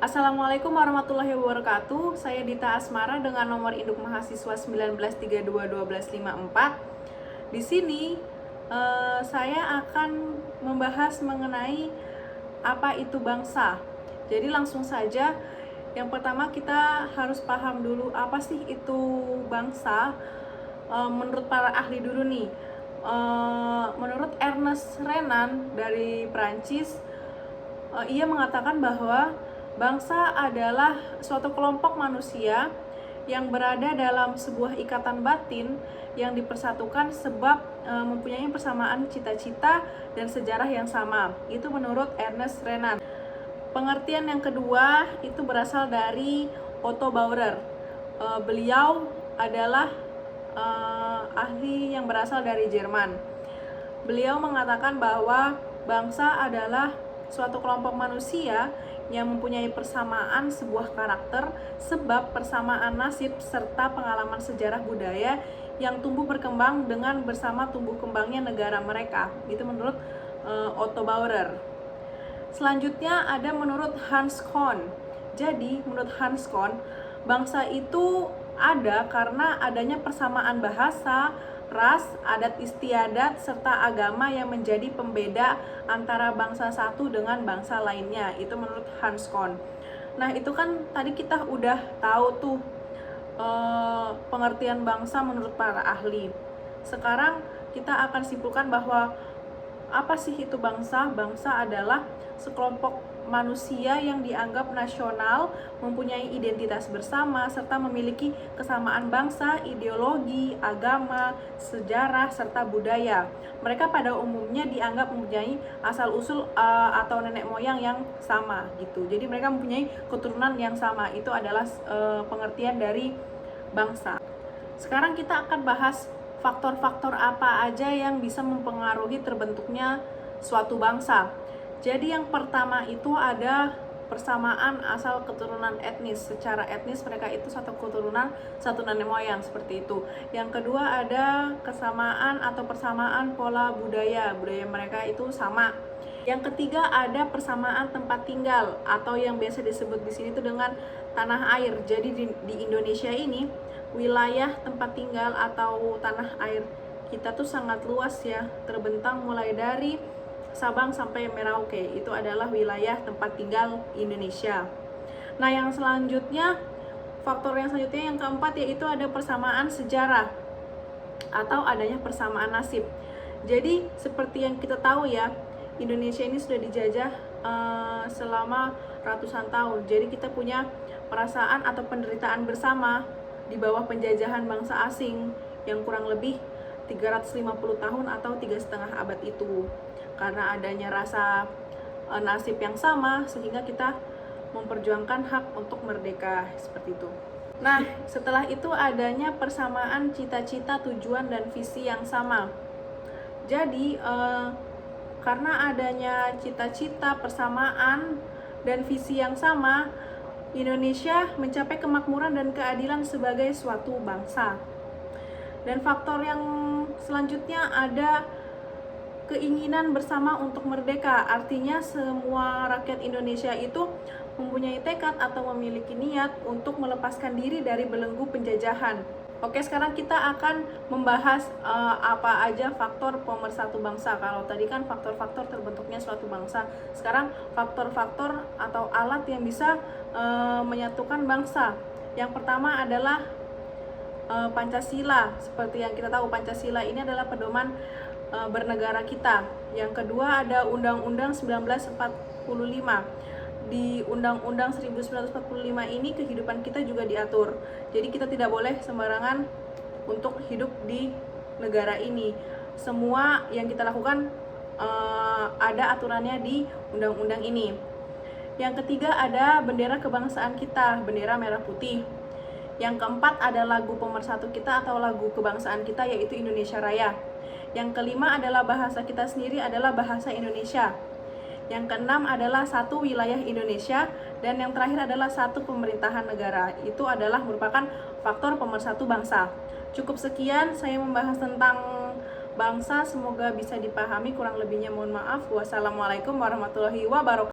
Assalamualaikum warahmatullahi wabarakatuh. Saya Dita Asmara dengan nomor induk mahasiswa 19321254. Di sini saya akan membahas mengenai apa itu bangsa. Jadi langsung saja, yang pertama kita harus paham dulu apa sih itu bangsa. Menurut para ahli dulu nih, menurut Ernest Renan dari Prancis, ia mengatakan bahwa bangsa adalah suatu kelompok manusia yang berada dalam sebuah ikatan batin yang dipersatukan sebab mempunyai persamaan cita-cita dan sejarah yang sama. Itu menurut Ernest Renan. Pengertian yang kedua itu berasal dari Otto Bauer. Beliau adalah ahli yang berasal dari Jerman. Beliau mengatakan bahwa bangsa adalah suatu kelompok manusia yang mempunyai persamaan sebuah karakter sebab persamaan nasib serta pengalaman sejarah budaya yang tumbuh berkembang dengan bersama tumbuh kembangnya negara mereka. Itu menurut Otto Bauer. Selanjutnya ada menurut Hans Kohn. Jadi menurut Hans Kohn, bangsa itu ada karena adanya persamaan bahasa, ras, adat istiadat, serta agama yang menjadi pembeda antara bangsa satu dengan bangsa lainnya. Itu menurut Hans Kohn. Nah, itu kan tadi kita udah tahu tuh pengertian bangsa menurut para ahli. Sekarang kita akan simpulkan bahwa apa sih itu bangsa? Bangsa adalah sekelompok manusia yang dianggap nasional, mempunyai identitas bersama, serta memiliki kesamaan bangsa, ideologi, agama, sejarah, serta budaya. Mereka pada umumnya dianggap mempunyai asal-usul atau nenek moyang yang sama gitu. Jadi mereka mempunyai keturunan yang sama. Itu adalah pengertian dari bangsa. Sekarang kita akan bahas faktor-faktor apa aja yang bisa mempengaruhi terbentuknya suatu bangsa. Jadi yang pertama itu ada persamaan asal keturunan etnis. Secara etnis mereka itu satu keturunan, satu nenek moyang, seperti itu. Yang kedua ada kesamaan atau persamaan pola budaya. Budaya mereka itu sama. Yang ketiga ada persamaan tempat tinggal atau yang biasa disebut di sini itu dengan tanah air. Jadi di Indonesia ini wilayah tempat tinggal atau tanah air kita tuh sangat luas ya, terbentang mulai dari Sabang sampai Merauke. Itu adalah wilayah tempat tinggal Indonesia. Nah, yang selanjutnya, faktor yang selanjutnya yang keempat yaitu ada persamaan sejarah atau adanya persamaan nasib. Jadi seperti yang kita tahu ya, Indonesia ini sudah dijajah selama ratusan tahun. Jadi kita punya perasaan atau penderitaan bersama di bawah penjajahan bangsa asing yang kurang lebih 350 tahun atau 3,5 abad itu. Karena adanya rasa nasib yang sama, sehingga kita memperjuangkan hak untuk merdeka, seperti itu. Nah, setelah itu adanya persamaan cita-cita, tujuan, dan visi yang sama. Jadi, karena adanya cita-cita, persamaan, dan visi yang sama, Indonesia mencapai kemakmuran dan keadilan sebagai suatu bangsa. Dan faktor yang selanjutnya ada keinginan bersama untuk merdeka. Artinya semua rakyat Indonesia itu mempunyai tekad atau memiliki niat untuk melepaskan diri dari belenggu penjajahan. Oke, sekarang kita akan membahas apa aja faktor pemersatu bangsa. Kalau tadi kan faktor-faktor terbentuknya suatu bangsa. Sekarang faktor-faktor atau alat yang bisa menyatukan bangsa. Yang pertama adalah Pancasila. Seperti yang kita tahu, Pancasila ini adalah pedoman bernegara kita. Yang kedua ada Undang-Undang 1945. Di Undang-Undang 1945 ini kehidupan kita juga diatur. Jadi kita tidak boleh sembarangan untuk hidup di negara ini. Semua yang kita lakukan ada aturannya di undang-undang ini. Yang ketiga ada bendera kebangsaan kita, bendera merah putih. Yang keempat ada lagu pemersatu kita atau lagu kebangsaan kita, yaitu Indonesia Raya. Yang kelima adalah bahasa kita sendiri adalah bahasa Indonesia. Yang keenam adalah satu wilayah Indonesia. Dan yang terakhir adalah satu pemerintahan negara. Itu adalah merupakan faktor pemersatu bangsa. Cukup sekian saya membahas tentang bangsa. Semoga bisa dipahami, kurang lebihnya mohon maaf. Wassalamualaikum warahmatullahi wabarakatuh.